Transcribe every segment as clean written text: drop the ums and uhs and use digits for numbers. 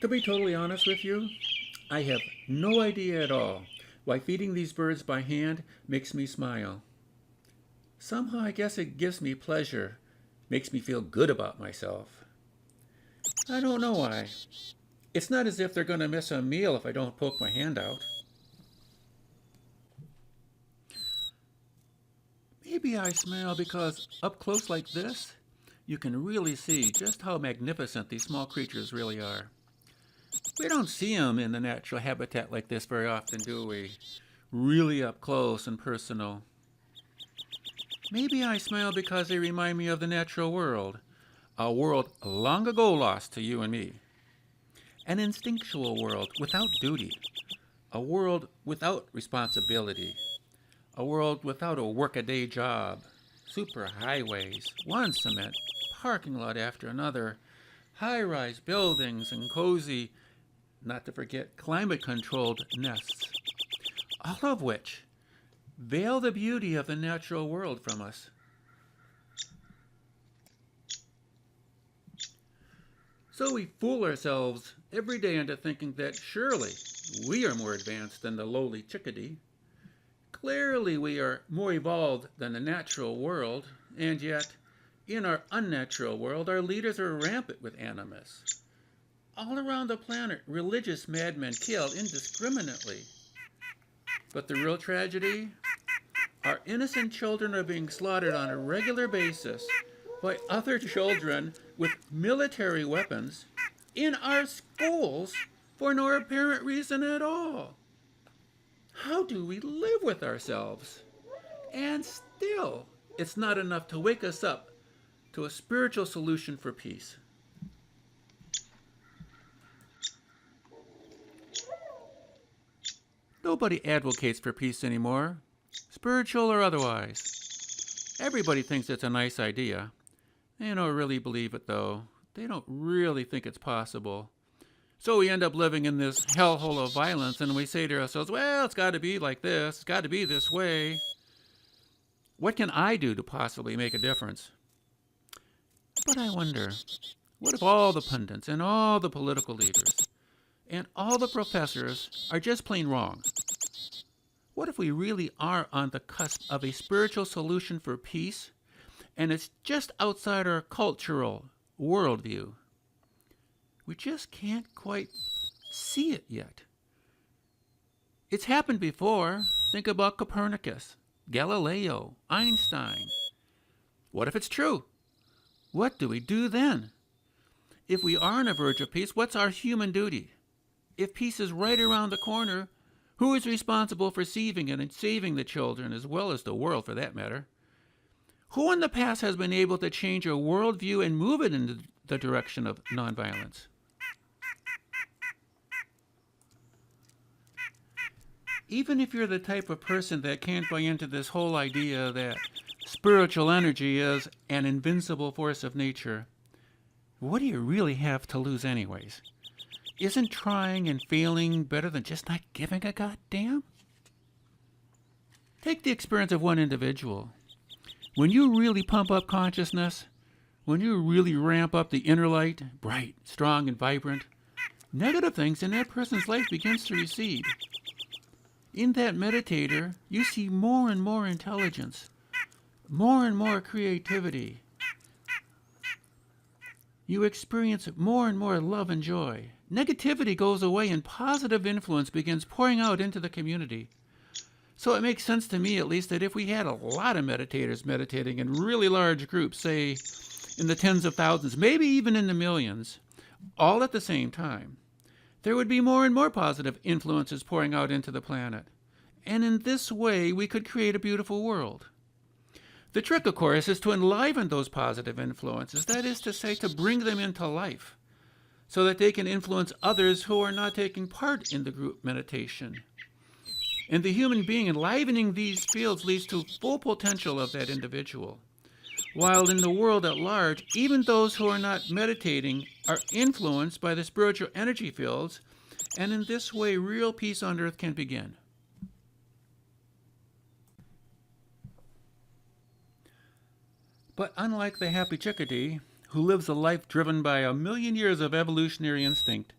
To be totally honest with you, I have no idea at all why feeding these birds by hand makes me smile. Somehow I guess it gives me pleasure, makes me feel good about myself. I don't know why. It's not as if they're going to miss a meal if I don't poke my hand out. Maybe I smile because up close like this, you can really see just how magnificent these small creatures really are. We don't see them in the natural habitat like this very often, do we? Really up close and personal. Maybe I smile because they remind me of the natural world, a world long ago lost to you and me. An instinctual world without duty, a world without responsibility, a world without a workaday job, super highways, one cement parking lot after another, high-rise buildings and cozy, not to forget climate-controlled nests, all of which veil the beauty of the natural world from us. So we fool ourselves every day into thinking that surely we are more advanced than the lowly chickadee. Clearly we are more evolved than the natural world, and yet, in our unnatural world, our leaders are rampant with animus. All around the planet, religious madmen killed indiscriminately. But the real tragedy? Our innocent children are being slaughtered on a regular basis by other children with military weapons in our schools for no apparent reason at all. How do we live with ourselves? And still, it's not enough to wake us up to a spiritual solution for peace. Nobody advocates for peace anymore, spiritual or otherwise. Everybody thinks it's a nice idea. They don't really believe it, though. They don't really think it's possible. So we end up living in this hellhole of violence, and we say to ourselves, well, it's got to be like this. It's got to be this way. What can I do to possibly make a difference? But I wonder, what if all the pundits and all the political leaders and all the professors are just plain wrong? What if we really are on the cusp of a spiritual solution for peace, and it's just outside our cultural worldview? We just can't quite see it yet. It's happened before. Think about Copernicus, Galileo, Einstein. What if it's true? What do we do then? If we are on the verge of peace, what's our human duty? If peace is right around the corner, who is responsible for saving it and saving the children, as well as the world for that matter? Who in the past has been able to change a worldview and move it in the direction of nonviolence? Even if you're the type of person that can't buy into this whole idea that spiritual energy is an invincible force of nature, what do you really have to lose anyways? Isn't trying and failing better than just not giving a goddamn? Take the experience of one individual. When you really pump up consciousness, when you really ramp up the inner light, bright, strong, and vibrant, negative things in that person's life begins to recede. In that meditator, you see more and more intelligence, more and more creativity. You experience more and more love and joy. Negativity goes away and positive influence begins pouring out into the community. So it makes sense to me, at least, that if we had a lot of meditators meditating in really large groups, say in the tens of thousands, maybe even in the millions, all at the same time, there would be more and more positive influences pouring out into the planet. And in this way, we could create a beautiful world. The trick, of course, is to enliven those positive influences, that is to say, to bring them into life, so that they can influence others who are not taking part in the group meditation. And the human being enlivening these fields leads to full potential of that individual. While in the world at large, even those who are not meditating are influenced by the spiritual energy fields, and in this way, real peace on earth can begin. But unlike the happy chickadee, who lives a life driven by a million years of evolutionary instinct,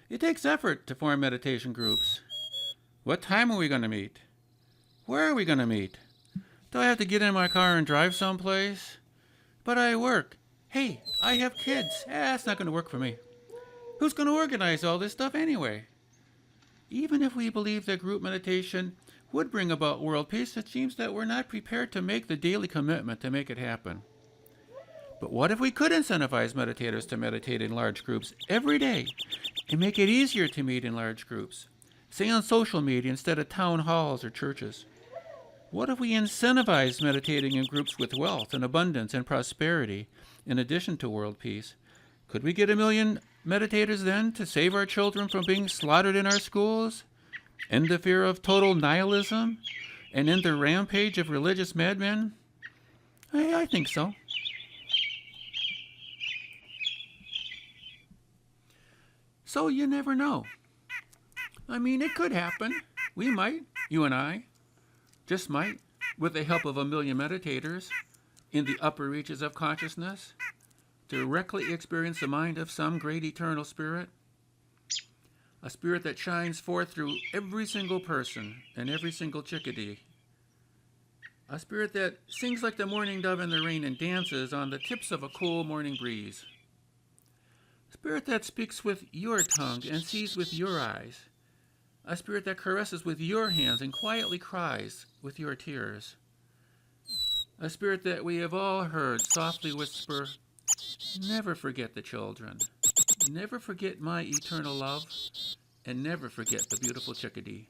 It takes effort to form meditation groups. What time are we going to meet? Where are we going to meet? Do I have to get in my car and drive someplace? But I work. Hey, I have kids. That's not going to work for me. Who's going to organize all this stuff anyway? Even if we believe that group meditation would bring about world peace, it seems that we're not prepared to make the daily commitment to make it happen. But what if we could incentivize meditators to meditate in large groups every day and make it easier to meet in large groups, say on social media instead of town halls or churches? What if we incentivize meditating in groups with wealth and abundance and prosperity in addition to world peace? Could we get 1 million meditators then to save our children from being slaughtered in our schools, end the fear of total nihilism, and end the rampage of religious madmen? I think so. So you never know. I mean, it could happen. We might, you and I, just might, with the help of 1 million meditators in the upper reaches of consciousness, directly experience the mind of some great eternal spirit, a spirit that shines forth through every single person and every single chickadee, a spirit that sings like the morning dove in the rain and dances on the tips of a cool morning breeze, a spirit that speaks with your tongue and sees with your eyes, a spirit that caresses with your hands and quietly cries with your tears, a spirit that we have all heard softly whisper, "Never forget the children, never forget my eternal love, and never forget the beautiful chickadee."